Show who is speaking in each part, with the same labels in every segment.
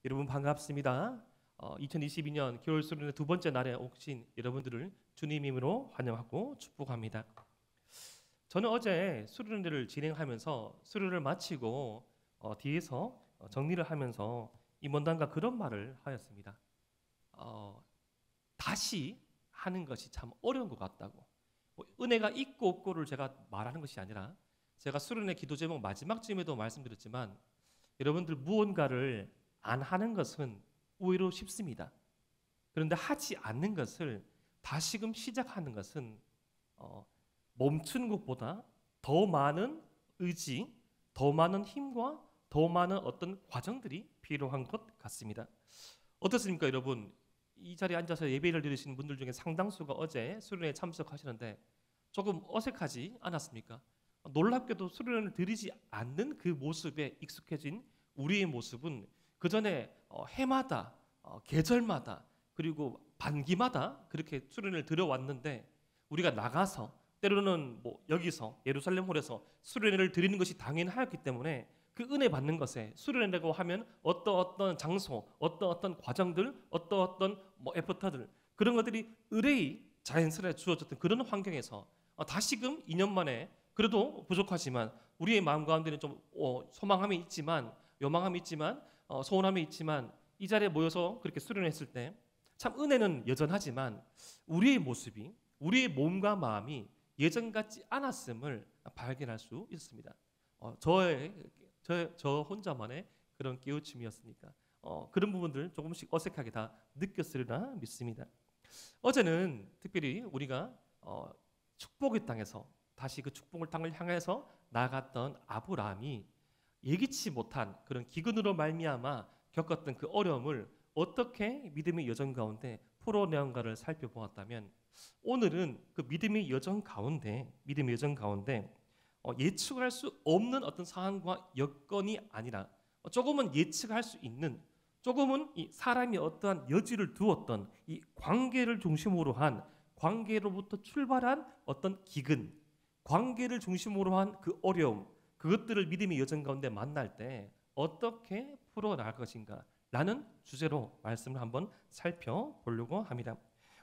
Speaker 1: 여러분 반갑습니다. 2022년 겨울 수련회 두 번째 날에 오신 여러분들을 주님 이름으로 환영하고 축복합니다. 저는 어제 수련회를 진행하면서 수련을 마치고 뒤에서 정리를 하면서 임원단과 그런 말을 하였습니다. 다시 하는 것이 참 어려운 것 같다고. 은혜가 있고 없고를 제가 말하는 것이 아니라 제가 수련회 기도 제목 마지막쯤에도 말씀드렸지만 여러분들 무언가를 안 하는 것은 의외로 쉽습니다. 그런데 하지 않는 것을 다시금 시작하는 것은 멈추는 것보다 더 많은 의지, 더 많은 힘과 더 많은 어떤 과정들이 필요한 것 같습니다. 어떻습니까, 여러분? 이 자리에 앉아서 예배를 드리시는 분들 중에 상당수가 어제 수련회에 참석하시는데 조금 어색하지 않았습니까? 놀랍게도 수련회를 드리지 않는 그 모습에 익숙해진 우리의 모습은 그 전에 해마다 계절마다 그리고 반기마다 그렇게 수련회를 드려왔는데 우리가 나가서 때로는 여기서 예루살렘홀에서 수련회를 드리는 것이 당연하였기 때문에 그 은혜 받는 것에 수련회라고 하면 어떤 장소, 어떤 과정들, 어떤 에포터들 그런 것들이 의뢰히 자연스레 주어졌던 그런 환경에서 다시금 2년 만에 그래도 부족하지만 우리의 마음 가운데는 좀 소망함이 있지만 요망함이 있지만 소원함이 있지만 이 자리에 모여서 그렇게 수련했을 때 참 은혜는 여전하지만 우리의 모습이 우리의 몸과 마음이 예전 같지 않았음을 발견할 수 있습니다. 저 혼자만의 그런 깨우침이었으니까 그런 부분들 조금씩 어색하게 다 느꼈으리라 믿습니다. 어제는 특별히 우리가 축복의 땅에서 다시 그 축복의 땅을 향해서 나아갔던 아브라함이 예기치 못한 그런 기근으로 말미암아 겪었던 그 어려움을 어떻게 믿음의 여정 가운데 풀어내온가를 살펴보았다면 오늘은 그 믿음의 여정 가운데 예측할 수 없는 어떤 상황과 여건이 아니라 조금은 예측할 수 있는 조금은 이 사람이 어떠한 여지를 두었던 이 관계를 중심으로 한 관계로부터 출발한 어떤 기근 관계를 중심으로 한 그 어려움 그것들을 믿음의 여정 가운데 만날 때 어떻게 풀어나갈 것인가 라는 주제로 말씀을 한번 살펴보려고 합니다.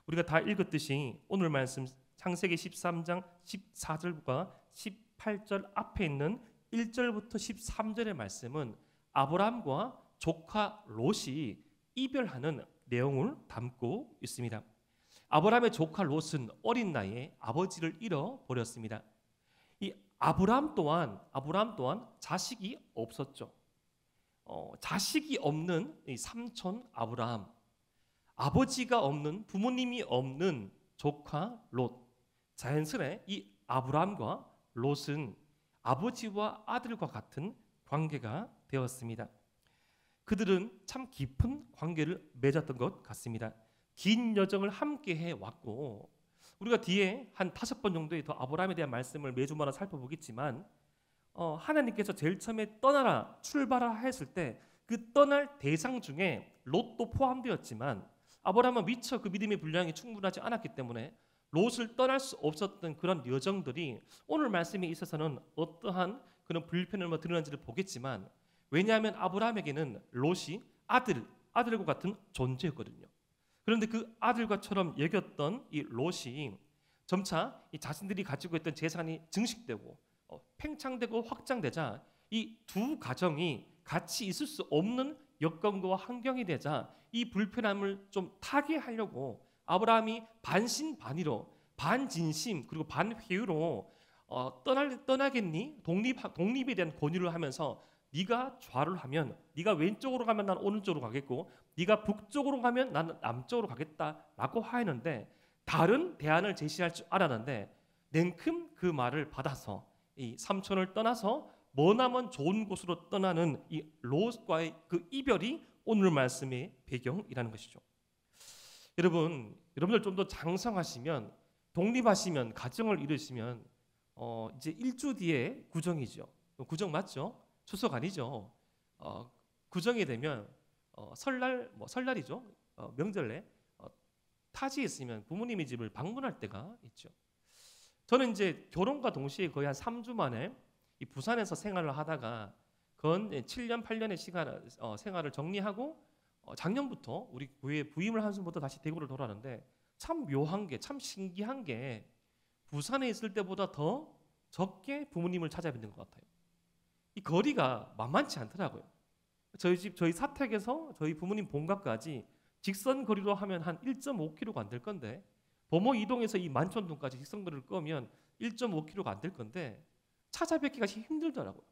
Speaker 1: 우리가 다 읽었듯이 오늘 말씀 창세기 13장 14절과 18절 앞에 있는 1절부터 13절의 말씀은 아브라함과 조카 롯이 이별하는 내용을 담고 있습니다. 아브라함의 조카 롯은 어린 나이에 아버지를 잃어버렸습니다. 이 아브라함 또한 자식이 없었죠. 자식이 없는 이 삼촌 아브라함, 아버지가 없는 부모님이 없는 조카 롯. 자연스레 이 아브라함과 롯은 아버지와 아들과 같은 관계가 되었습니다. 그들은 참 깊은 관계를 맺었던 것 같습니다. 긴 여정을 함께 해왔고 우리가 뒤에 한 5번 정도의 더 아브라함에 대한 말씀을 매주마다 살펴보겠지만 하나님께서 제일 처음에 떠나라 출발하라 했을 때 그 떠날 대상 중에 롯도 포함되었지만 아브라함은 미처 그 믿음의 분량이 충분하지 않았기 때문에 롯을 떠날 수 없었던 그런 여정들이 오늘 말씀에 있어서는 어떠한 그런 불편을 드러난지를 보겠지만 왜냐하면 아브라함에게는 롯이 아들과 같은 존재였거든요. 그런데 그 아들과처럼 여겼던 이 롯이 점차 이 자신들이 가지고 있던 재산이 증식되고 팽창되고 확장되자 이 두 가정이 같이 있을 수 없는 여건과 환경이 되자 이 불편함을 좀 타개하려고 아브라함이 반신반의로 반진심 그리고 반회유로 떠나겠니? 독립에 대한 권유를 하면서 네가 좌를 하면 네가 왼쪽으로 가면 난 오른쪽으로 가겠고 네가 북쪽으로 가면 나는 남쪽으로 가겠다라고 하였는데 다른 대안을 제시할 줄 알았는데 냉큼 그 말을 받아서 이 삼촌을 떠나서 머나먼 좋은 곳으로 떠나는 이 롯과의 그 이별이 오늘 말씀의 배경이라는 것이죠. 여러분들 좀 더 장성하시면 독립하시면 가정을 이루시면 이제 일주 뒤에 구정이죠. 구정 맞죠? 추석 아니죠. 구정이 되면 설날이죠. 명절에 타지에 있으면 부모님의 집을 방문할 때가 있죠. 저는 이제 결혼과 동시에 거의 한 3주 만에 이 부산에서 생활을 하다가 건 7년 8년의 생활을 정리하고 작년부터 우리 교회에 부임을 한 순부터 다시 대구를 돌아왔는데 참 묘한 게, 참 신기한 게 부산에 있을 때보다 더 적게 부모님을 찾아뵙는 것 같아요. 이 거리가 만만치 않더라고요. 저희 사택에서 저희 부모님 본가까지 직선 거리로 하면 한 1.5km가 안 될 건데, 범어 이동해서 이 만촌동까지 직선 거리를 끄면 1.5km가 안 될 건데 찾아뵙기가 힘들더라고요.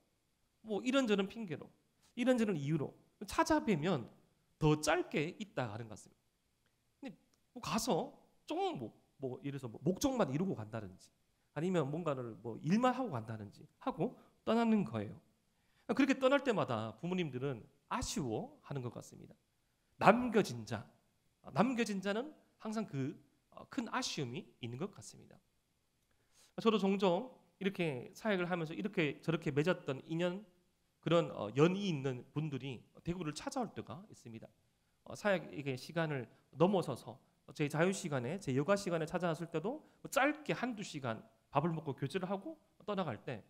Speaker 1: 뭐 이런저런 핑계로, 이런저런 이유로 찾아뵈면 더 짧게 있다 가는 것 같습니다. 근데 뭐 가서 좀 예를 들어서 목적만 이루고 간다든지, 아니면 뭔가를 일만 하고 간다든지 하고 떠나는 거예요. 그렇게 떠날 때마다 부모님들은 아쉬워하는 것 같습니다. 남겨진 자는 항상 그 큰 아쉬움이 있는 것 같습니다. 저도 종종 이렇게 사역을 하면서 이렇게 저렇게 맺었던 인연, 그런 연이 있는 분들이 대구를 찾아올 때가 있습니다. 사역의 시간을 넘어서서 제 자유 시간에, 제 여가 시간에 찾아왔을 때도 짧게 한두 시간 밥을 먹고 교제를 하고 떠나갈 때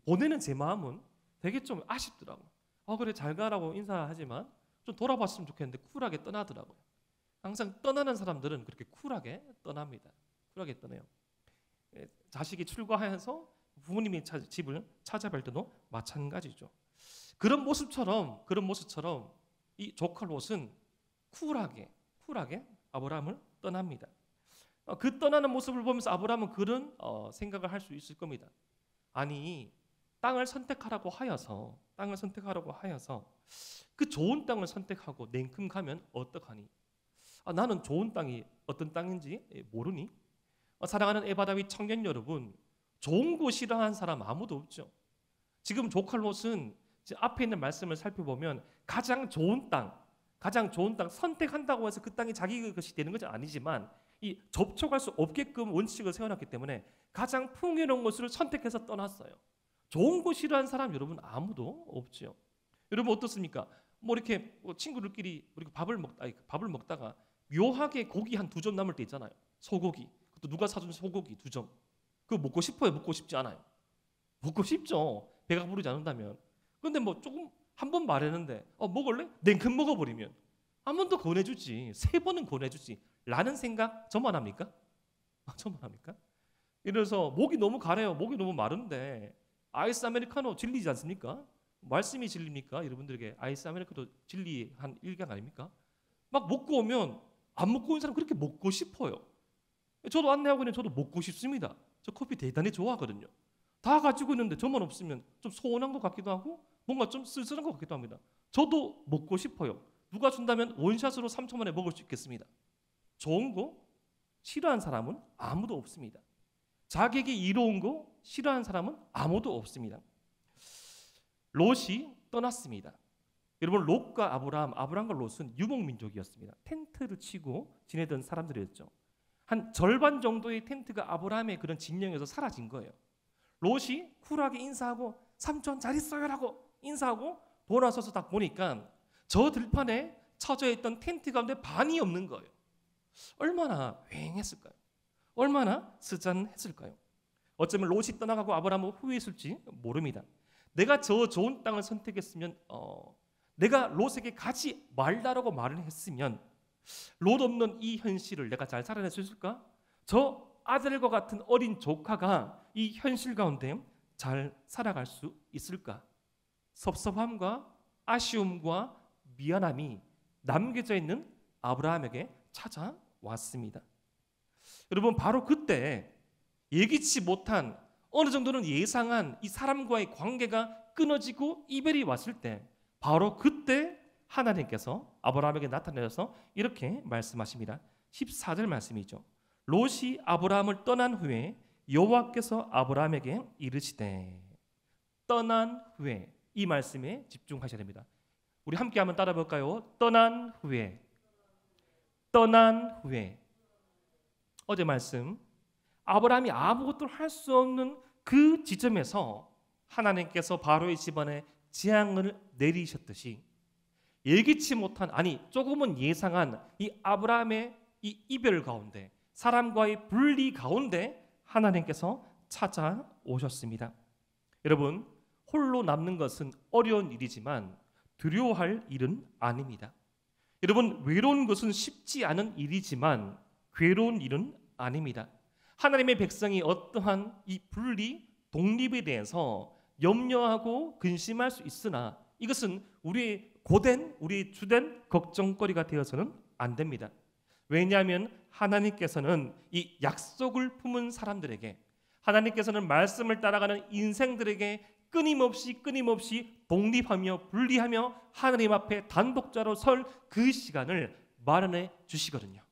Speaker 1: 보내는 제 마음은 되게 좀 아쉽더라고요. 그래 잘 가라고 인사하지만 좀 돌아봤으면 좋겠는데 쿨하게 떠나더라고요. 항상 떠나는 사람들은 그렇게 쿨하게 떠납니다. 쿨하게 떠나요. 자식이 출가해서 부모님이 집을 찾아뵐 때도 마찬가지죠. 그런 모습처럼 이 조카 롯은 쿨하게 아브라함을 떠납니다. 그 떠나는 모습을 보면서 아브라함은 그런 생각을 할 수 있을 겁니다. 아니, 땅을 선택하라고 하여서 그 좋은 땅을 선택하고 냉큼 가면 어떡하니? 나는 좋은 땅이 어떤 땅인지 모르니? 사랑하는 에바다윗 청년 여러분, 좋은 거 싫어하는 사람 아무도 없죠. 지금 조카 롯은 앞에 있는 말씀을 살펴보면 가장 좋은 땅 선택한다고 해서 그 땅이 자기 것이 되는 것은 아니지만 이 접촉할 수 없게끔 원칙을 세워놨기 때문에 가장 풍요로운 것을 선택해서 떠났어요. 좋은 거 싫어하는 사람 여러분 아무도 없죠. 여러분 어떻습니까? 이렇게 친구들끼리 밥을 먹다가 묘하게 고기 한 2점 남을 때 있잖아요. 소고기. 그것도 누가 사준 소고기 2점. 그거 먹고 싶어요? 먹고 싶지 않아요? 먹고 싶죠. 배가 부르지 않는다면. 근데 조금 한 번 말했는데 먹을래? 냉큼 먹어버리면 한 번 더 권해주지, 3번은 권해주지 라는 생각 저만 합니까? 저만 합니까? 이래서 목이 너무 가래요. 목이 너무 마른데 아이스 아메리카노 진리지 않습니까? 말씀이 진리입니까? 여러분들에게 아이스 아메리카노 진리한 일각 아닙니까? 막 먹고 오면 안 먹고 온 사람 그렇게 먹고 싶어요. 저도 안내하고 있는데 저도 먹고 싶습니다. 저 커피 대단히 좋아하거든요. 다 가지고 있는데 저만 없으면 좀 서운한 것 같기도 하고 뭔가 좀 쓸쓸한 것 같기도 합니다. 저도 먹고 싶어요. 누가 준다면 원샷으로 3초 만에 먹을 수 있겠습니다. 좋은 거 싫어하는 사람은 아무도 없습니다. 자기에게 이로운 거 싫어하는 사람은 아무도 없습니다. 롯이 떠났습니다. 여러분 롯과 아브라함과 롯은 유목민족이었습니다. 텐트를 치고 지내던 사람들이었죠. 한 절반 정도의 텐트가 아브라함의 그런 진영에서 사라진 거예요. 롯이 쿨하게 인사하고 삼촌 잘 있어요라고 인사하고 돌아서서 딱 보니까 저 들판에 쳐져 있던 텐트 가운데 반이 없는 거예요. 얼마나 휑했을까요? 얼마나 스잔했을까요? 어쩌면 롯이 떠나가고 아브라함은 후회했을지 모릅니다. 내가 저 좋은 땅을 선택했으면 내가 롯에게 가지 말라라고 말을 했으면 롯 없는 이 현실을 내가 잘 살아낼 수 있을까? 저 아들과 같은 어린 조카가 이 현실 가운데 잘 살아갈 수 있을까? 섭섭함과 아쉬움과 미안함이 남겨져 있는 아브라함에게 찾아왔습니다. 여러분 바로 그때 예기치 못한 어느 정도는 예상한 이 사람과의 관계가 끊어지고 이별이 왔을 때 바로 그때 하나님께서 아브라함에게 나타내셔서 이렇게 말씀하십니다. 14절 말씀이죠. 롯이 아브라함을 떠난 후에 여호와께서 아브라함에게 이르시되, 떠난 후에, 이 말씀에 집중하셔야 됩니다. 우리 함께 한번 따라 볼까요? 떠난 후에. 어제 말씀, 아브라함이 아무것도 할 수 없는 그 지점에서 하나님께서 바로의 집안에 재앙을 내리셨듯이 예기치 못한, 조금은 예상한 이 아브라함의 이 이별 가운데, 사람과의 분리 가운데 하나님께서 찾아오셨습니다. 여러분, 홀로 남는 것은 어려운 일이지만 두려워할 일은 아닙니다. 여러분, 외로운 것은 쉽지 않은 일이지만 괴로운 일은 아닙니다. 하나님의 백성이 어떠한 이 분리, 독립에 대해서 염려하고 근심할 수 있으나 이것은 우리의 고된, 우리의 주된 걱정거리가 되어서는 안 됩니다. 왜냐하면 하나님께서는 이 약속을 품은 사람들에게, 하나님께서는 말씀을 따라가는 인생들에게 끊임없이 독립하며 분리하며 하나님 앞에 단독자로 설 그 시간을 마련해 주시거든요.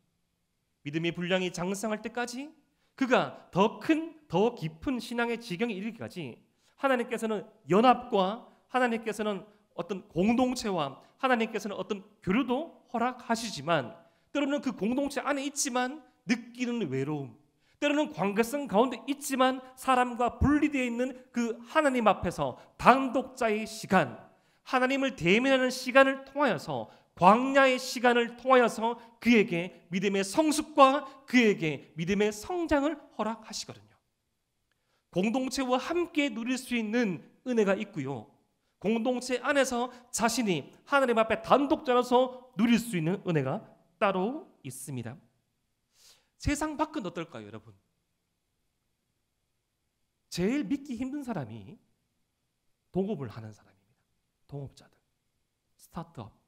Speaker 1: 믿음의 분량이 장성할 때까지, 그가 더 큰, 더 깊은 신앙의 지경에 이르기까지 하나님께서는 연합과 하나님께서는 어떤 공동체와 하나님께서는 어떤 교류도 허락하시지만, 때로는 그 공동체 안에 있지만 느끼는 외로움, 때로는 관계성 가운데 있지만 사람과 분리되어 있는 그 하나님 앞에서 단독자의 시간, 하나님을 대면하는 시간을 통하여서, 광야의 시간을 통하여서 그에게 믿음의 성숙과 그에게 믿음의 성장을 허락하시거든요. 공동체와 함께 누릴 수 있는 은혜가 있고요, 공동체 안에서 자신이 하나님 앞에 단독자로서 누릴 수 있는 은혜가 따로 있습니다. 세상 밖은 어떨까요, 여러분? 제일 믿기 힘든 사람이 동업을 하는 사람입니다. 동업자들, 스타트업.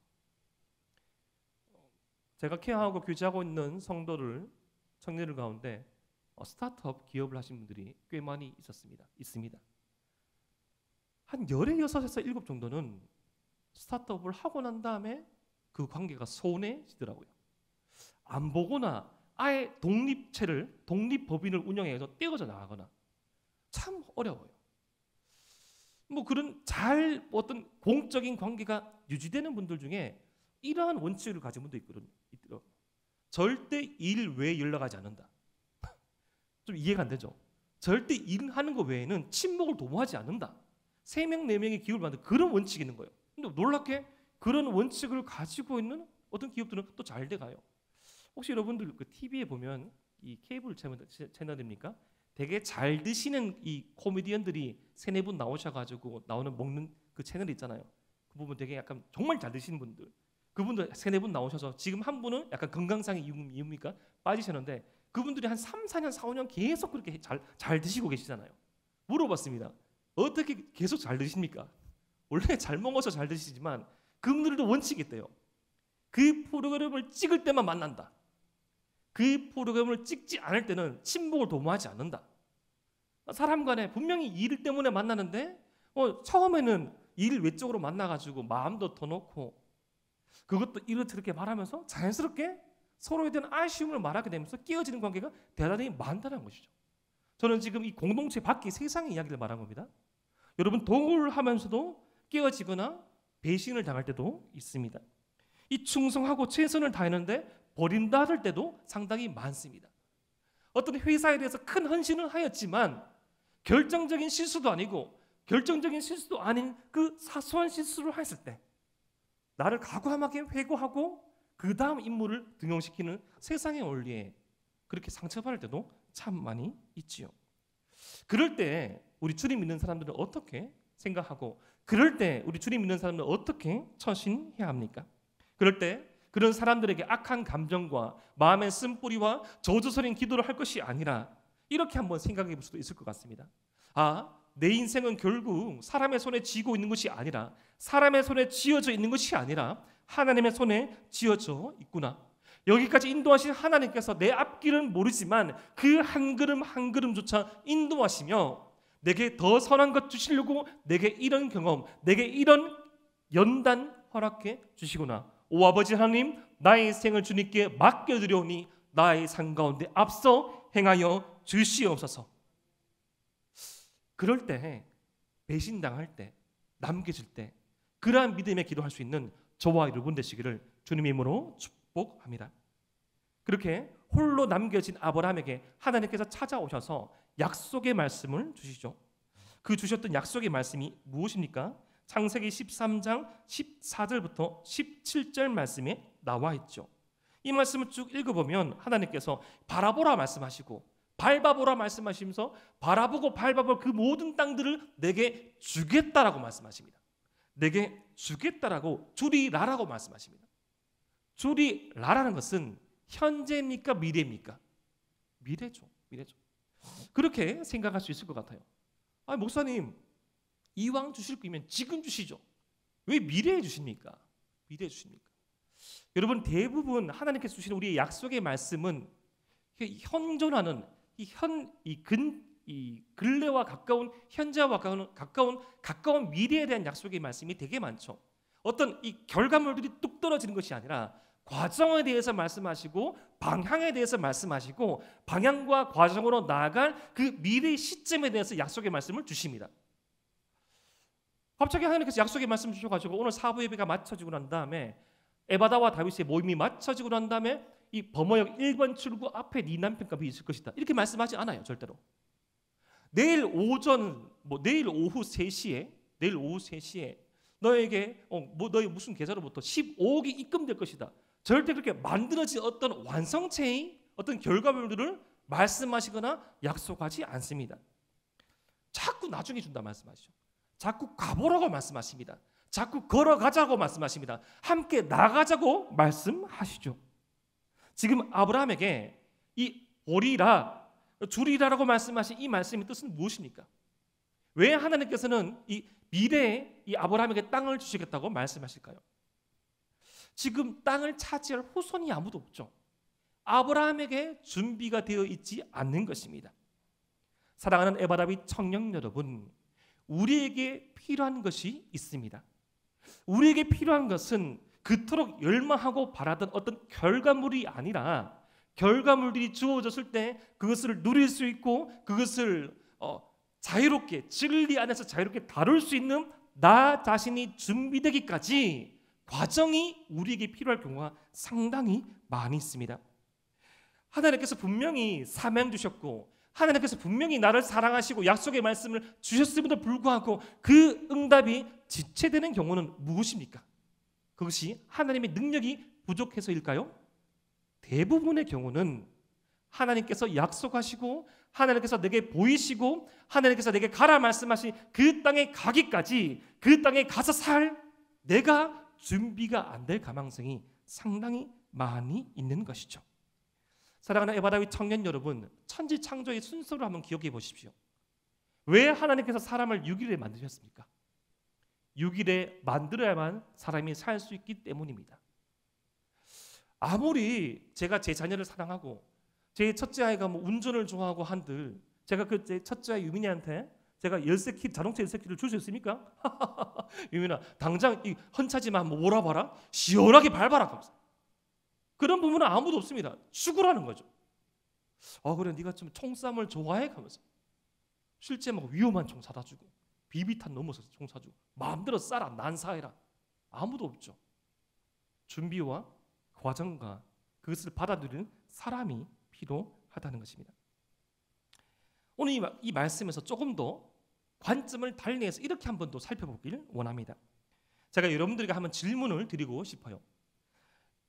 Speaker 1: 제가 케어하고 교제하고 있는 성도들, 청년들 가운데 스타트업 기업을 하신 분들이 꽤 많이 있습니다. 한 열의 6에서 7 정도는 스타트업을 하고 난 다음에 그 관계가 소원해지더라고요. 안 보거나 아예 독립법인을 운영해서 떼어져 나가거나, 참 어려워요. 뭐 그런 어떤 공적인 관계가 유지되는 분들 중에 이러한 원칙을 가진 분도 있더라고요. 절대 일 외에 연락하지 않는다. 좀 이해가 안 되죠? 절대 일하는 거 외에는 친목을 도모하지 않는다. 3명, 4명의 기업을 만드는 그런 원칙이 있는 거예요. 근데 놀랍게 그런 원칙을 가지고 있는 어떤 기업들은 또 잘 돼가요. 혹시 여러분들 그 TV에 보면 이 케이블 채널입니까? 되게 잘 드시는 이 코미디언들이 3-4분 나오셔가지고 먹는 그 채널 있잖아요. 그 부분 되게 약간 정말 잘 드시는 분들, 그분들 3-4분 나오셔서 지금 한 분은 약간 건강상의 이유입니까? 빠지셨는데 그분들이 한 3-4년, 4-5년 계속 그렇게 잘 드시고 계시잖아요. 물어봤습니다. 어떻게 계속 잘 드십니까? 원래 잘 먹어서 잘 드시지만 그분들도 원칙이 있대요. 그 프로그램을 찍을 때만 만난다. 그 프로그램을 찍지 않을 때는 친목을 도모하지 않는다. 사람 간에 분명히 일 때문에 만나는데 처음에는 일 외적으로 만나가지고 마음도 더 놓고 그것도 이렇게 말하면서 자연스럽게 서로에 대한 아쉬움을 말하게 되면서 끼어지는 관계가 대단히 많다는 것이죠. 저는 지금 이 공동체 밖의 세상의 이야기를 말한 겁니다. 여러분, 동업을 하면서도 끼어지거나 배신을 당할 때도 있습니다. 이 충성하고 최선을 다했는데 버림받을 때도 상당히 많습니다. 어떤 회사에 대해서 큰 헌신을 하였지만 결정적인 실수도 아니고 결정적인 실수도 아닌 그 사소한 실수를 했을 때 나를 과감하게 회고하고 그 다음 임무를 등용시키는 세상의 원리에 그렇게 상처받을 때도 참 많이 있지요. 그럴 때 우리 주님 믿는 사람들은 어떻게 생각하고, 그럴 때 우리 주님 믿는 사람들은 어떻게 처신해야 합니까? 그럴 때 그런 사람들에게 악한 감정과 마음의 쓴뿌리와 저주스러운 기도를 할 것이 아니라 이렇게 한번 생각해 볼 수도 있을 것 같습니다. 내 인생은 결국 사람의 손에 쥐고 있는 것이 아니라, 사람의 손에 쥐어져 있는 것이 아니라 하나님의 손에 쥐어져 있구나. 여기까지 인도하신 하나님께서 내 앞길은 모르지만 그 한 걸음 한 걸음조차 인도하시며 내게 더 선한 것 주시려고 내게 이런 경험, 내게 이런 연단 허락해 주시구나. 오 아버지 하나님, 나의 생을 주님께 맡겨드려오니 나의 삶 가운데 앞서 행하여 주시옵소서. 그럴 때, 배신당할 때, 남겨질 때 그러한 믿음의 기도할 수 있는 저와 여러분 되시기를 주님의 이름으로 축복합니다. 그렇게 홀로 남겨진 아브라함에게 하나님께서 찾아오셔서 약속의 말씀을 주시죠. 그 주셨던 약속의 말씀이 무엇입니까? 창세기 13장 14절부터 17절 말씀에 나와 있죠. 이 말씀을 쭉 읽어보면 하나님께서 바라보라 말씀하시고 밟아보라 말씀하시면서 바라보고 밟아볼 그 모든 땅들을 내게 주겠다라고 말씀하십니다. 내게 주겠다라고 주리라라고 말씀하십니다. 주리라라는 것은 현재입니까? 미래입니까? 미래죠. 미래죠. 그렇게 생각할 수 있을 것 같아요. 아, 목사님, 이왕 주실 거면 지금 주시죠. 왜 미래에 주십니까? 미래에 주십니까? 여러분, 대부분 하나님께서 주시는 우리의 약속의 말씀은 현존하는 이 근래와 가까운 현재와 가까운 미래에 대한 약속의 말씀이 되게 많죠. 어떤 이 결과물들이 뚝 떨어지는 것이 아니라 과정에 대해서 말씀하시고 방향에 대해서 말씀하시고 방향과 과정으로 나아갈 그 미래의 시점에 대해서 약속의 말씀을 주십니다. 갑자기 하나님께서 약속의 말씀 주셔가지고 오늘 사부 예배가 마쳐지고 난 다음에 에바다와 다윗의 모임이 마쳐지고 난 다음에 이 범어역 1번 출구 앞에 네 남편값이 있을 것이다, 이렇게 말씀하지 않아요. 절대로. 내일 오후 3시에 너에게 너희 무슨 계좌로부터 15억이 입금될 것이다. 절대 그렇게 만들어진 어떤 완성체의 어떤 결과물들을 말씀하시거나 약속하지 않습니다. 자꾸 나중에 준다 말씀하시죠. 자꾸 가보라고 말씀하십니다. 자꾸 걸어가자고 말씀하십니다. 함께 나가자고 말씀하시죠. 지금 아브라함에게 이 보리라, 주리라라고 말씀하신 이 말씀의 뜻은 무엇입니까? 왜 하나님께서는 이 미래에 이 아브라함에게 땅을 주시겠다고 말씀하실까요? 지금 땅을 차지할 후손이 아무도 없죠. 아브라함에게 준비가 되어 있지 않는 것입니다. 사랑하는 에바다윗 청년 여러분, 우리에게 필요한 것이 있습니다. 우리에게 필요한 것은 그토록 열망하고 바라던 어떤 결과물이 아니라 결과물들이 주어졌을 때 그것을 누릴 수 있고 그것을 자유롭게, 진리 안에서 자유롭게 다룰 수 있는 나 자신이 준비되기까지 과정이 우리에게 필요할 경우가 상당히 많이 있습니다. 하나님께서 분명히 사명 주셨고 하나님께서 분명히 나를 사랑하시고 약속의 말씀을 주셨음에도 불구하고 그 응답이 지체되는 경우는 무엇입니까? 그것이 하나님의 능력이 부족해서일까요? 대부분의 경우는 하나님께서 약속하시고 하나님께서 내게 보이시고 하나님께서 내게 가라 말씀하신 그 땅에 가기까지 그 땅에 가서 살 내가 준비가 안 될 가능성이 상당히 많이 있는 것이죠. 사랑하는 에바다윗 청년 여러분, 천지창조의 순서를 한번 기억해 보십시오. 왜 하나님께서 사람을 6일에 만드셨습니까? 6일에 만들어야만 사람이 살 수 있기 때문입니다. 아무리 제가 제 자녀를 사랑하고 제 첫째 아이가 운전을 좋아하고 한들 제가 그 제 첫째 아이 유민이한테 제가 자동차 열쇠키를 줄 수 있습니까? 유민아, 당장 이 헌차지만 몰아봐라, 시원하게 밟아라. 그런 부분은 아무도 없습니다. 죽으라는 거죠. 그래, 네가 좀 총싸움을 좋아해? 하면서 실제 위험한 총 사다 주고 비비탄 넘어서 총 사주고 마음대로 쏴라, 난사해라. 아무도 없죠. 준비와 과정과 그것을 받아들이는 사람이 필요하다는 것입니다. 오늘 이 말씀에서 조금 더 관점을 달리해서 이렇게 한번 더 살펴보길 원합니다. 제가 여러분들에게 한번 질문을 드리고 싶어요.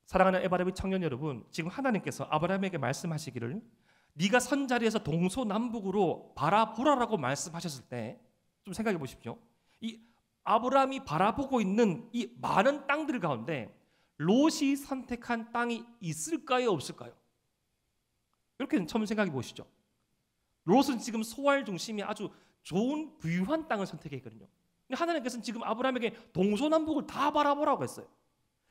Speaker 1: 사랑하는 에바다윗 청년 여러분, 지금 하나님께서 아브라함에게 말씀하시기를 네가 선 자리에서 동서남북으로 바라보라라고 말씀하셨을 때 좀 생각해 보십시오. 이 아브라함이 바라보고 있는 이 많은 땅들 가운데 롯이 선택한 땅이 있을까요, 없을까요? 이렇게 처음 생각해 보시죠. 롯은 지금 소활 중심이 아주 좋은 부유한 땅을 선택했거든요. 근데 하나님께서는 지금 아브라함에게 동서남북을 다 바라보라고 했어요.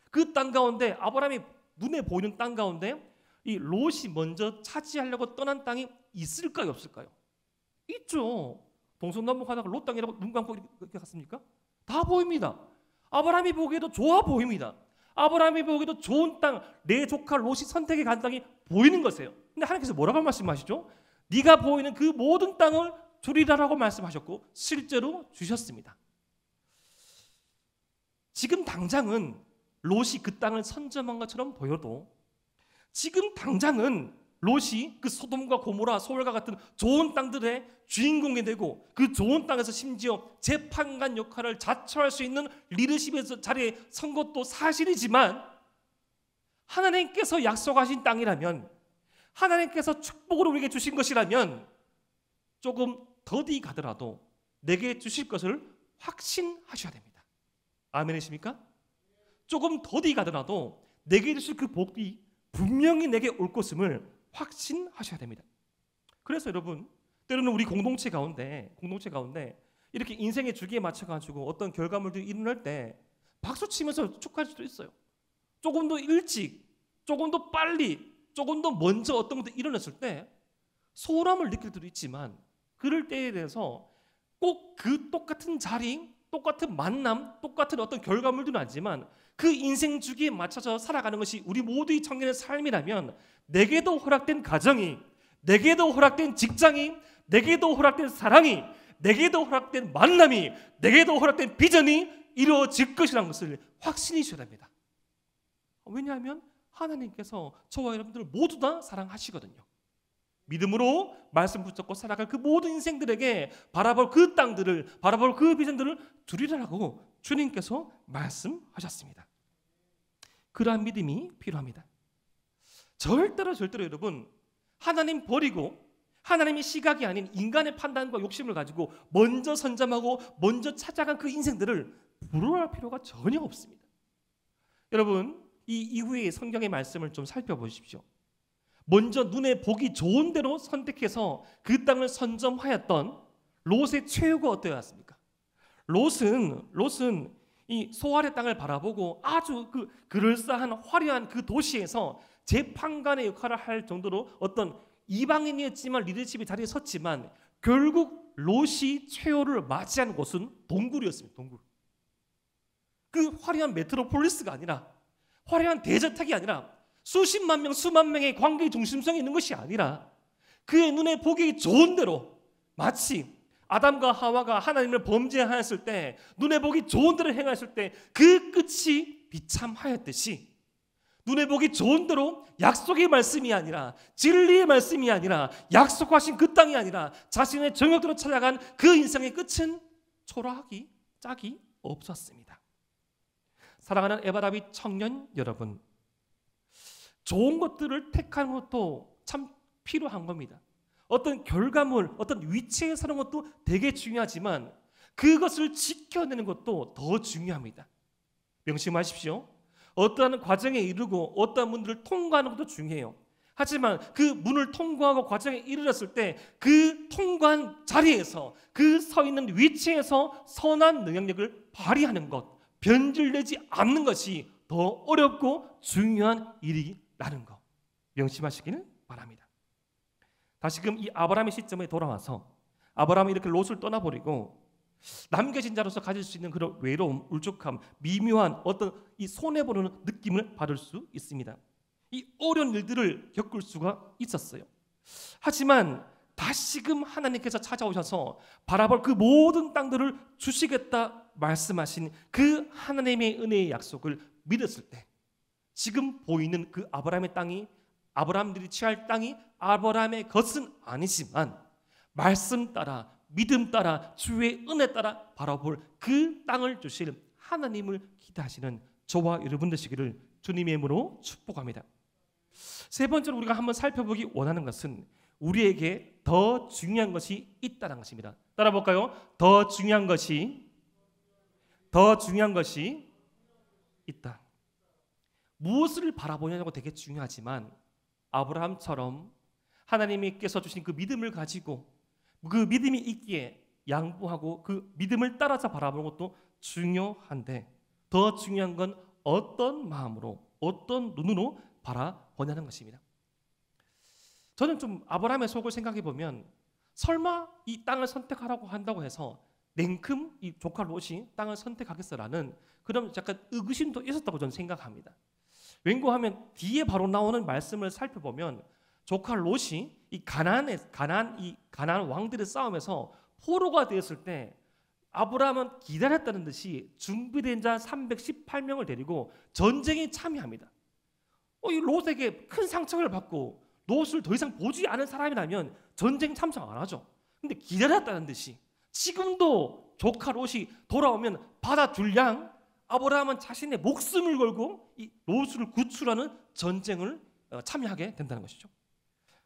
Speaker 1: 그 땅 가운데 아브라함이 눈에 보이는 땅 가운데 이 롯이 먼저 차지하려고 떠난 땅이 있을까요, 없을까요? 있죠. 동서남북 하다가 롯 땅이라고 눈 감고 이렇게 갔습니까? 다 보입니다. 아브라함이 보기에도 좋아 보입니다. 아브라함이 보기에도 좋은 땅, 내 조카 롯이 선택해 간 땅이 보이는 것이에요. 근데 하나님께서 뭐라고 말씀하시죠? 네가 보이는 그 모든 땅을 주리라라고 말씀하셨고 실제로 주셨습니다. 지금 당장은 롯이 그 땅을 선점한 것처럼 보여도 지금 당장은 롯이 그 소돔과 고모라, 소월과 같은 좋은 땅들의 주인공이 되고 그 좋은 땅에서 심지어 재판관 역할을 자처할 수 있는 리더십의 자리에 선 것도 사실이지만 하나님께서 약속하신 땅이라면 하나님께서 축복으로 우리에게 주신 것이라면 조금 더디 가더라도 내게 주실 것을 확신하셔야 됩니다. 아멘이십니까? 조금 더디 가더라도 내게 주실 그 복이 분명히 내게 올 것임을 확신하셔야 됩니다. 그래서 여러분, 때로는 우리 공동체 가운데 이렇게 인생의 주기에 맞춰가지고 어떤 결과물들이 일어날 때 박수 치면서 축하할 수도 있어요. 조금 더 일찍, 조금 더 빨리, 조금 더 먼저 어떤 것도 일어났을 때 소홀함을 느낄 때도 있지만, 그럴 때에 대해서 꼭 그 똑같은 자리, 똑같은 만남, 똑같은 어떤 결과물들은 아니지만 그 인생 주기에 맞춰서 살아가는 것이 우리 모두의 청년의 삶이라면, 내게도 허락된 가정이, 내게도 허락된 직장이, 내게도 허락된 사랑이, 내게도 허락된 만남이, 내게도 허락된 비전이 이루어질 것이라는 것을 확신하셔야 됩니다. 왜냐하면 하나님께서 저와 여러분들을 모두 다 사랑하시거든요. 믿음으로 말씀 붙잡고 살아갈 그 모든 인생들에게 바라볼 그 땅들을, 바라볼 그 비전들을 주리라고 주님께서 말씀하셨습니다. 그러한 믿음이 필요합니다. 절대로 여러분, 하나님 버리고 하나님의 시각이 아닌 인간의 판단과 욕심을 가지고 먼저 선점하고 먼저 찾아간 그 인생들을 부러워할 필요가 전혀 없습니다. 여러분, 이 이후의 성경의 말씀을 좀 살펴보십시오. 먼저 눈에 보기 좋은 대로 선택해서 그 땅을 선점하였던 롯의 최후가 어떠했습니까? 롯은 이 소알의 땅을 바라보고 아주 그 그럴싸한 화려한 그 도시에서 재판관의 역할을 할 정도로 어떤 이방인이었지만 리더십의 자리에 섰지만, 결국 롯이 최후를 맞이한 곳은 동굴이었습니다. 동굴. 그 화려한 메트로폴리스가 아니라, 화려한 대저택이 아니라, 수십만 명, 수만 명의 관계의 중심성이 있는 것이 아니라, 그의 눈에 보기 좋은 대로, 마치 아담과 하와가 하나님을 범죄하였을 때 눈에 보기 좋은 대로 행하였을 때 그 끝이 비참하였듯이, 눈에 보기 좋은 대로 약속의 말씀이 아니라, 진리의 말씀이 아니라, 약속하신 그 땅이 아니라 자신의 정욕대로 찾아간 그 인생의 끝은 초라하기 짝이 없었습니다. 사랑하는 에바라비 청년 여러분, 좋은 것들을 택하는 것도 참 필요한 겁니다. 어떤 결과물, 어떤 위치에 서는 것도 되게 중요하지만 그것을 지켜내는 것도 더 중요합니다. 명심하십시오. 어떠한 과정에 이르고 어떠한 문들을 통과하는 것도 중요해요. 하지만 그 문을 통과하고 과정에 이르렀을 때 그 통과한 자리에서, 그 서 있는 위치에서 선한 능력을 발휘하는 것, 변질되지 않는 것이 더 어렵고 중요한 일이라는 것 명심하시기를 바랍니다. 다시금 이 아브라함의 시점에 돌아와서, 아브라함이 이렇게 롯을 떠나버리고 남겨진 자로서 가질 수 있는 그런 외로움, 울적함, 미묘한 어떤 이 손해보는 느낌을 받을 수 있습니다. 이 어려운 일들을 겪을 수가 있었어요. 하지만 다시금 하나님께서 찾아오셔서 바라볼 그 모든 땅들을 주시겠다 말씀하신 그 하나님의 은혜의 약속을 믿었을 때, 지금 보이는 그 아브라함의 땅이, 아브라함들이 취할 땅이 아브라함의 것은 아니지만 말씀 따라, 믿음 따라, 주의 은혜 따라 바라볼 그 땅을 주실 하나님을 기대하시는 저와 여러분 되시기를 주님의 이름으로 축복합니다. 세 번째로 우리가 한번 살펴보기 원하는 것은 우리에게 더 중요한 것이 있다는 것입니다. 따라 볼까요? 더 중요한 것이 있다. 무엇을 바라보냐고 되게 중요하지만, 아브라함처럼 하나님께서 주신 그 믿음을 가지고 그 믿음이 있기에 양보하고 그 믿음을 따라서 바라보는 것도 중요한데, 더 중요한 건 어떤 마음으로, 어떤 눈으로 바라보냐는 것입니다. 저는 좀 아브라함의 속을 생각해 보면, 설마 이 땅을 선택하라고 한다고 해서 냉큼 이 조카 롯이 땅을 선택하겠어라는 그런 약간 의구심도 있었다고 저는 생각합니다. 왠고하면 뒤에 바로 나오는 말씀을 살펴보면 조카 롯이 이 가나안 왕들의 싸움에서 포로가 되었을 때 아브라함은 기다렸다는 듯이 준비된 자 318명을 데리고 전쟁에 참여합니다. 이 롯에게 큰 상처를 받고 롯을 더 이상 보지 않은 사람이라면 전쟁 참석 안 하죠. 근데 기다렸다는 듯이 지금도 조카 롯이 돌아오면 받아줄 양 아브라함은 자신의 목숨을 걸고 이 롯을 구출하는 전쟁을 참여하게 된다는 것이죠.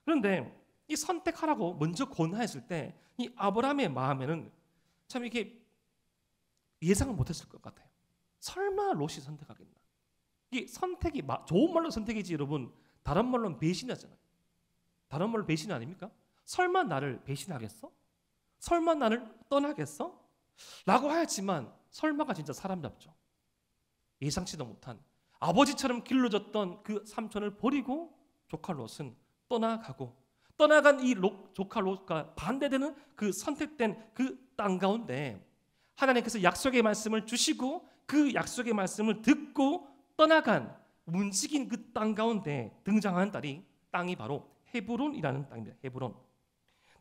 Speaker 1: 그런데 이 선택하라고 먼저 권하였을 때 이 아브라함의 마음에는 참 이게 예상을 못했을 것 같아요. 설마 롯이 선택하겠나? 이 선택이 좋은 말로 선택이지 여러분, 다른 말로는 배신하잖아요. 다른 말로 배신 아닙니까? 설마 나를 배신하겠어? 설마 나를 떠나겠어? 라고 하였지만 설마가 진짜 사람답죠. 예상치도 못한 아버지처럼 길러졌던 그 삼촌을 버리고 조카 롯은 떠나가고, 떠나간 이 조카 롯과 반대되는 그 선택된 그 땅 가운데 하나님께서 약속의 말씀을 주시고 그 약속의 말씀을 듣고 떠나간 움직인 그 땅 가운데 등장하는 땅이 바로 헤브론이라는 땅입니다. 헤브론.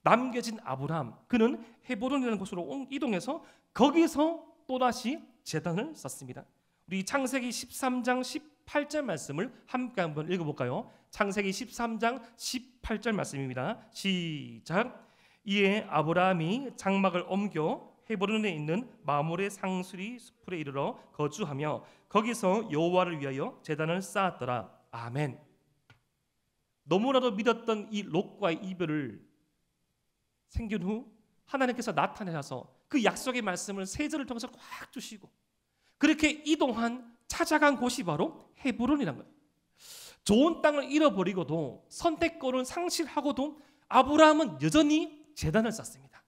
Speaker 1: 남겨진 아브라함, 그는 헤브론이라는 곳으로 이동해서 거기서 또다시 제단을 쌓습니다. 우리 창세기 13장 18절 말씀을 함께 한번 읽어볼까요? 창세기 13장 18절 말씀입니다. 시작. 이에 아브라함이 장막을 옮겨 헤브론에 있는 마므레 상수리 숲에 이르러 거주하며 거기서 여호와를 위하여 제단을 쌓았더라. 아멘. 너무나도 믿었던 이 롯과의 이별을 생긴 후 하나님께서 나타내셔서 그 약속의 말씀을 세절을 통해서 꽉 주시고 그렇게 찾아간 곳이 바로 헤브론이란 거예요. 좋은 땅을 잃어버리고도 선택권을 상실하고도 아브라함은 여전히 제단을 쌓습니다.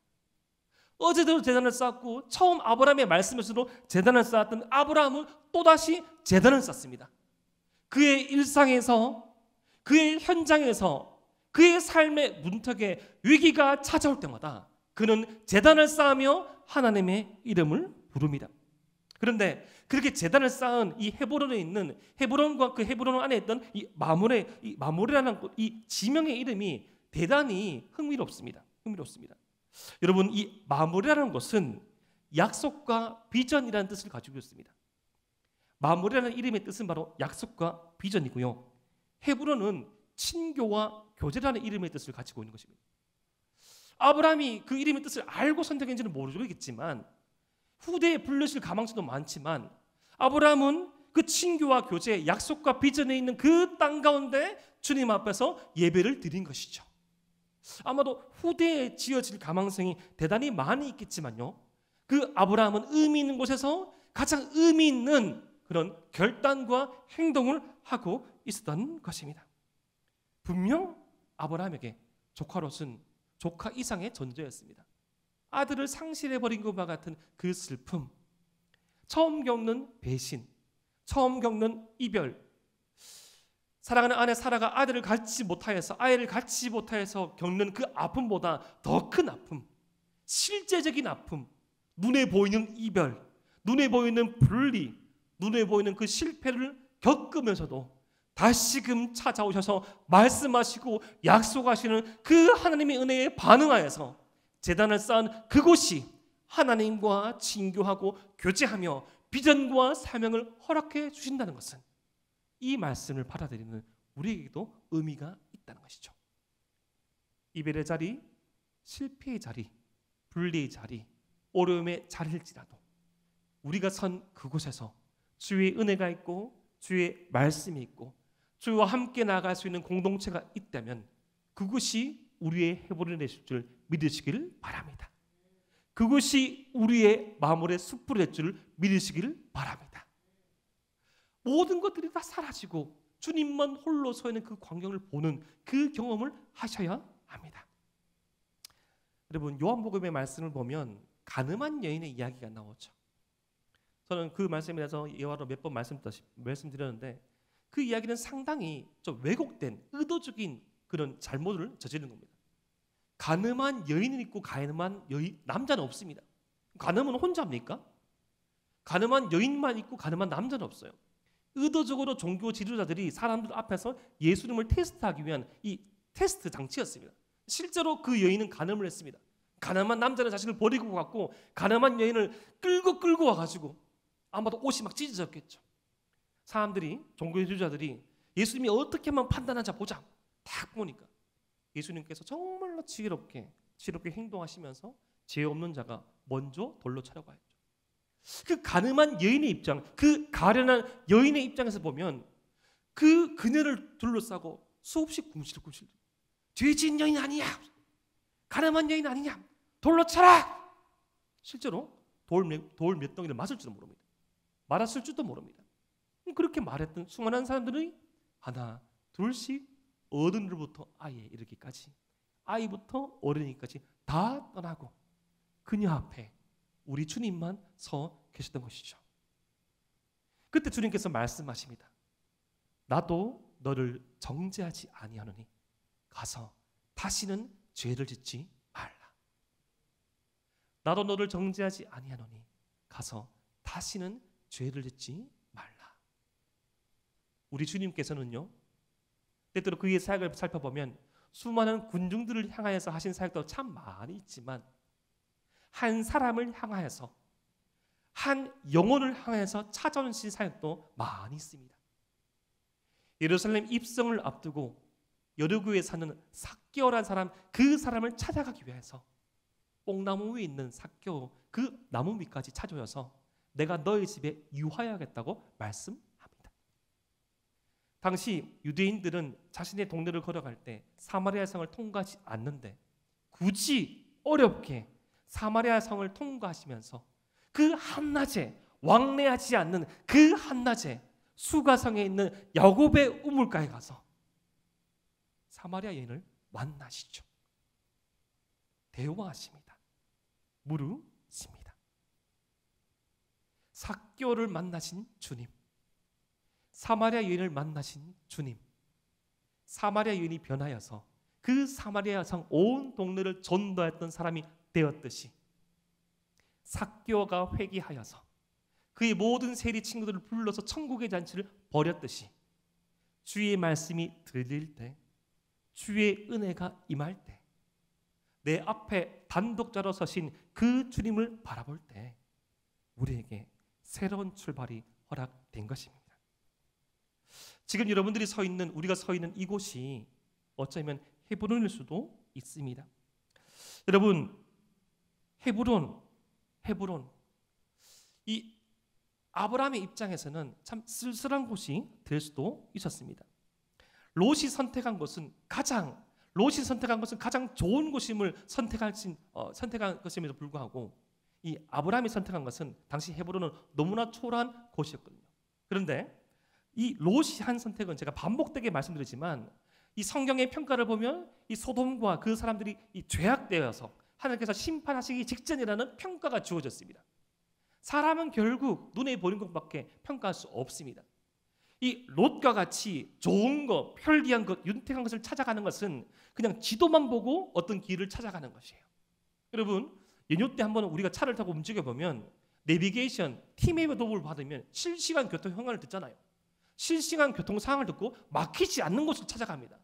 Speaker 1: 어제도 제단을 쌓고 처음 아브라함의 말씀에서도 제단을 쌓았던 아브라함은 또다시 제단을 쌓습니다. 그의 일상에서, 그의 현장에서, 그의 삶의 문턱에 위기가 찾아올 때마다 그는 제단을 쌓으며 하나님의 이름을 부릅니다. 그런데 그렇게 제단을 쌓은 이 헤브론에 있는 헤브론과 그 헤브론 안에 있던 이 마므레라는 이 지명의 이름이 대단히 흥미롭습니다. 여러분, 이 마므레라는 것은 약속과 비전이라는 뜻을 가지고 있습니다. 마므레라는 이름의 뜻은 바로 약속과 비전이고요. 헤브론은 친교와 교제라는 이름의 뜻을 가지고 있는 것입니다. 아브라함이 그 이름의 뜻을 알고 선택했는지는 모르겠지만 후대에 불려질 가망성도 많지만 아브라함은 그 친교와 교제, 약속과 비전에 있는 그 땅 가운데 주님 앞에서 예배를 드린 것이죠. 아마도 후대에 지어질 가망성이 대단히 많이 있겠지만요, 그 아브라함은 의미 있는 곳에서 가장 의미 있는 그런 결단과 행동을 하고 있었던 것입니다. 분명 아브라함에게 조카 롯은 조카 이상의 존재였습니다. 아들을 상실해버린 것과 같은 그 슬픔, 처음 겪는 배신, 처음 겪는 이별, 사랑하는 아내 사라가 아이를 갖지 못하여서 겪는 그 아픔보다 더 큰 아픔, 실제적인 아픔, 눈에 보이는 이별, 눈에 보이는 분리, 눈에 보이는 그 실패를 겪으면서도 다시금 찾아오셔서 말씀하시고 약속하시는 그 하나님의 은혜에 반응하여서 제단을 쌓은 그곳이 하나님과 친교하고 교제하며 비전과 사명을 허락해 주신다는 것은 이 말씀을 받아들이는 우리에게도 의미가 있다는 것이죠. 이별의 자리, 실패의 자리, 분리의 자리, 어려움의 자리일지라도 우리가 선 그곳에서 주의 은혜가 있고 주의 말씀이 있고 주와 함께 나아갈 수 있는 공동체가 있다면 그것이 우리의 헤브론이 되실 줄 믿으시기를 바랍니다. 그것이 우리의 마물의 숲이 될 줄 믿으시기를 바랍니다. 모든 것들이 다 사라지고 주님만 홀로 서 있는 그 광경을 보는 그 경험을 하셔야 합니다. 여러분, 요한복음의 말씀을 보면 가늠한 여인의 이야기가 나오죠. 저는 그 말씀에 대해서 예화로 몇 번 말씀드렸는데 그 이야기는 상당히 좀 왜곡된 의도적인 그런 잘못을 저지른 겁니다. 가늠한 여인은 있고 가늠한 남자는 없습니다. 가늠은 혼자입니까? 가늠한 여인만 있고 가늠한 남자는 없어요. 의도적으로 종교 지도자들이 사람들 앞에서 예수님을 테스트하기 위한 이 테스트 장치였습니다. 실제로 그 여인은 간음을 했습니다. 가늠한 남자는 자신을 버리고 갔고 가늠한 여인을 끌고 와가지고 아마도 옷이 막 찢어졌겠죠. 사람들이, 종교 지도자들이 예수님이 어떻게 하면 판단하자 보자. 딱 보니까 예수님께서 정말로 지혜롭게 행동하시면서 죄 없는 자가 먼저 돌로 차려고 했죠. 그 가늠한 여인의 입장, 그 가련한 여인의 입장에서 보면 그 그녀를 둘러싸고 수없이 궁시렁궁시렁 죄진 여인 아니냐, 가늠한 여인 아니냐, 돌로 쳐라. 실제로 돌 몇 덩이를 맞을지도 모릅니다. 맞았을 줄도 모릅니다. 그렇게 말했던 수많은 사람들이 하나 둘씩 어른들부터 아이에 이르기까지, 아이부터 어른이까지 다 떠나고 그녀 앞에 우리 주님만 서 계셨던 것이죠. 그때 주님께서 말씀하십니다. 나도 너를 정죄하지 아니하노니 가서 다시는 죄를 짓지 말라. 나도 너를 정죄하지 아니하노니 가서 다시는 죄를 짓지 말라. 우리 주님께서는요, 때때로 그의 사역을 살펴보면 수많은 군중들을 향하여서 하신 사역도 참 많이 있지만 한 사람을 향하여서, 한 영혼을 향해서 찾아오신 사역도 많이 있습니다. 예루살렘 입성을 앞두고 여리고에 사는 삭개오라는 사람, 그 사람을 찾아가기 위해서 뽕나무 위에 있는 삭개오 그 나무 밑까지 찾아와서 내가 너희 집에 유하여야겠다고 말씀합니다. 당시 유대인들은 자신의 동네를 걸어갈 때 사마리아 성을 통과하지 않는데 굳이 어렵게 사마리아 성을 통과하시면서 그 한낮에, 왕래하지 않는 그 한낮에 수가성에 있는 야곱의 우물가에 가서 사마리아 여인을 만나시죠. 대화하십니다. 물으십니다. 삭개오를 만나신 주님, 사마리아 여인을 만나신 주님, 사마리아 여인이 변하여서 그 사마리아 성 온 동네를 전도했던 사람이 되었듯이 삭개오가 회개하여서 그의 모든 세리 친구들을 불러서 천국의 잔치를 벌였듯이 주의 말씀이 들릴 때, 주의 은혜가 임할 때, 내 앞에 단독자로 서신 그 주님을 바라볼 때 우리에게 새로운 출발이 허락된 것입니다. 지금 여러분들이 서 있는, 우리가 서 있는 이곳이 어쩌면 헤브론일 수도 있습니다. 여러분, 헤브론, 이 아브라함의 입장에서는 참 쓸쓸한 곳이 될 수도 있었습니다. 롯이 선택한 것은 가장 좋은 곳임을 선택한 것임에도 불구하고 이 아브라함이 선택한 것은 당시 헤브론은 너무나 초라한 곳이었거든요. 그런데 이 롯이 한 선택은 제가 반복되게 말씀드리지만 이 성경의 평가를 보면 이 소돔과 그 사람들이 이 죄악되어서 하나님께서 심판하시기 직전이라는 평가가 주어졌습니다. 사람은 결국 눈에 보이는 것밖에 평가할 수 없습니다. 이 롯과 같이 좋은 것, 편리한 것, 윤택한 것을 찾아가는 것은 그냥 지도만 보고 어떤 길을 찾아가는 것이에요. 여러분, 연휴 때 한번 우리가 차를 타고 움직여 보면 내비게이션, 팀의 도움을 받으면 실시간 교통 현황을 듣잖아요. 실시간 교통 상황을 듣고 막히지 않는 곳을 찾아갑니다.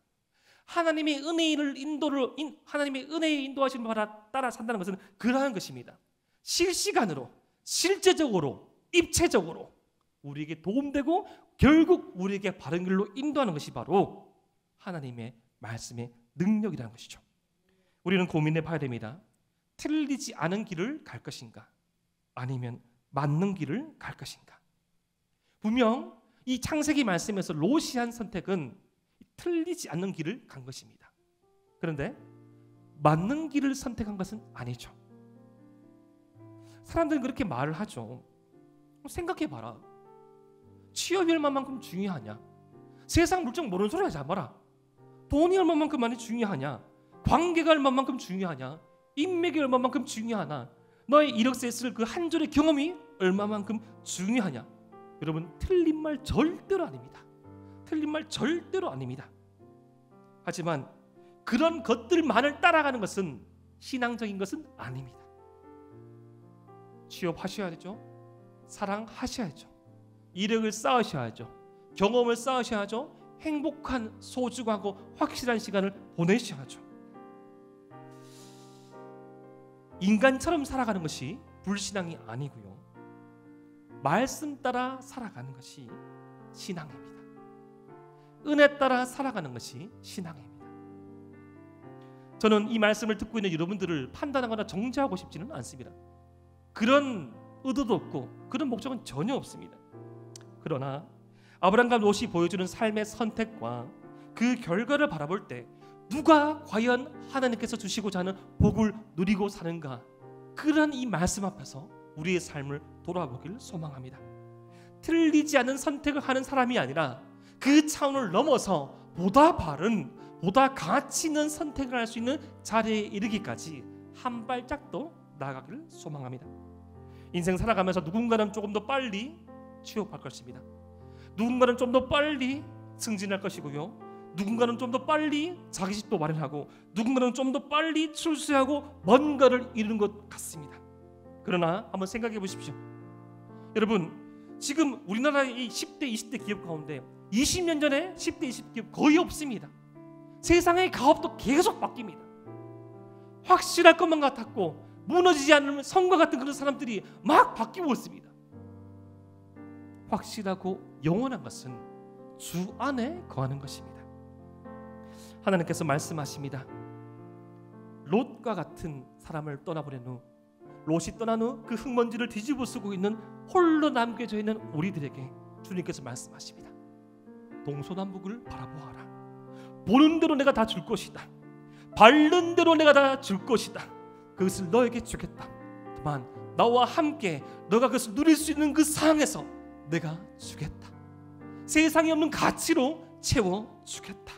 Speaker 1: 하나님의 은혜의 인도하심을 따라 산다는 것은 그러한 것입니다. 실시간으로, 실제적으로, 입체적으로 우리에게 도움되고 결국 우리에게 바른 길로 인도하는 것이 바로 하나님의 말씀의 능력이라는 것이죠. 우리는 고민해 봐야 됩니다. 틀리지 않은 길을 갈 것인가, 아니면 맞는 길을 갈 것인가. 분명 이 창세기 말씀에서 롯이 한 선택은 틀리지 않는 길을 간 것입니다. 그런데 맞는 길을 선택한 것은 아니죠. 사람들은 그렇게 말을 하죠. 생각해봐라. 취업이 얼마만큼 중요하냐? 세상 물정 모르는 소리 하지 마라. 돈이 얼마만큼 많이 중요하냐? 관계가 얼마만큼 중요하냐? 인맥이 얼마만큼 중요하나? 너의 이력서에 쓸 그 한 줄의 경험이 얼마만큼 중요하냐? 여러분, 틀린 말 절대로 아닙니다. 틀린 말 절대로 아닙니다. 하지만 그런 것들만을 따라가는 것은 신앙적인 것은 아닙니다. 취업하셔야죠. 사랑하셔야죠. 이력을 쌓으셔야죠. 경험을 쌓으셔야죠. 행복한, 소중하고 확실한 시간을 보내셔야죠. 인간처럼 살아가는 것이 불신앙이 아니고요. 말씀 따라 살아가는 것이 신앙입니다. 은혜 따라 살아가는 것이 신앙입니다. 저는 이 말씀을 듣고 있는 여러분들을 판단하거나 정죄하고 싶지는 않습니다. 그런 의도도 없고 그런 목적은 전혀 없습니다. 그러나 아브라함과 롯이 보여주는 삶의 선택과 그 결과를 바라볼 때 누가 과연 하나님께서 주시고자 하는 복을 누리고 사는가, 그러한 이 말씀 앞에서 우리의 삶을 돌아보기를 소망합니다. 틀리지 않은 선택을 하는 사람이 아니라 그 차원을 넘어서 보다 바른, 보다 가치 있는 선택을 할 수 있는 자리에 이르기까지 한 발짝 더 나아가기를 소망합니다. 인생 살아가면서 누군가는 조금 더 빨리 취업할 것입니다. 누군가는 좀 더 빨리 승진할 것이고요. 누군가는 좀 더 빨리 자기 집도 마련하고, 누군가는 좀 더 빨리 출세하고 뭔가를 이루는 것 같습니다. 그러나 한번 생각해 보십시오. 여러분, 지금 우리나라의 이 10대, 20대 기업 가운데 20년 전에 10대, 20대 기업 거의 없습니다. 세상의 가업도 계속 바뀝니다. 확실할 것만 같았고 무너지지 않는 성과 같은 그런 사람들이 막 바뀌고 있습니다. 확실하고 영원한 것은 주 안에 거하는 것입니다. 하나님께서 말씀하십니다. 롯과 같은 사람을 떠나보낸 후, 롯이 떠난 후 그 흙먼지를 뒤집어 쓰고 있는 홀로 남겨져 있는 우리들에게 주님께서 말씀하십니다. 동서남북을 바라보아라. 보는 대로 내가 다 줄 것이다. 밟는 대로 내가 다 줄 것이다. 그것을 너에게 주겠다. 다만 나와 함께 너가 그것을 누릴 수 있는 그 상황에서 내가 주겠다. 세상에 없는 가치로 채워주겠다.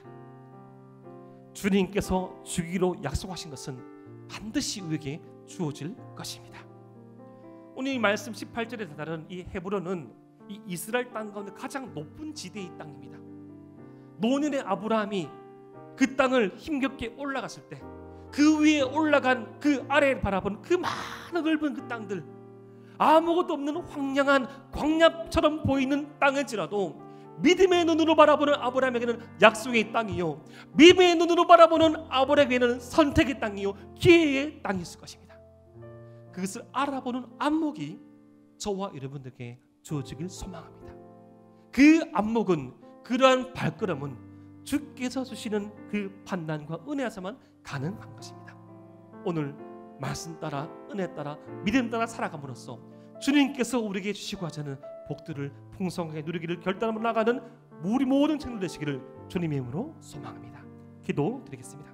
Speaker 1: 주님께서 주기로 약속하신 것은 반드시 우리에게 주어질 것입니다. 오늘 이 말씀 18절에 다다른 이 헤브론은 이 이스라엘 땅 가운데 가장 높은 지대의 땅입니다. 노년의 아브라함이 그 땅을 힘겹게 올라갔을 때 그 위에 올라간 그 아래를 바라보는 그 많은 넓은 그 땅들, 아무것도 없는 황량한 광야처럼 보이는 땅일지라도 믿음의 눈으로 바라보는 아브라함에게는 약속의 땅이요, 믿음의 눈으로 바라보는 아브라함에게는 선택의 땅이요, 기회의 땅이 있을 것입니다. 그것을 알아보는 안목이 저와 여러분들에게 주어지길 소망합니다. 그 안목은, 그러한 발걸음은 주께서 주시는 그 판단과 은혜에서만 가능한 것입니다. 오늘 말씀 따라, 은혜 따라, 믿음 따라 살아감으로써 주님께서 우리에게 주시고 하자는 복들을 풍성하게 누리기를 결단하며 나가는 우리 모든 친구들 되시기를 주님의 이름으로 소망합니다. 기도드리겠습니다.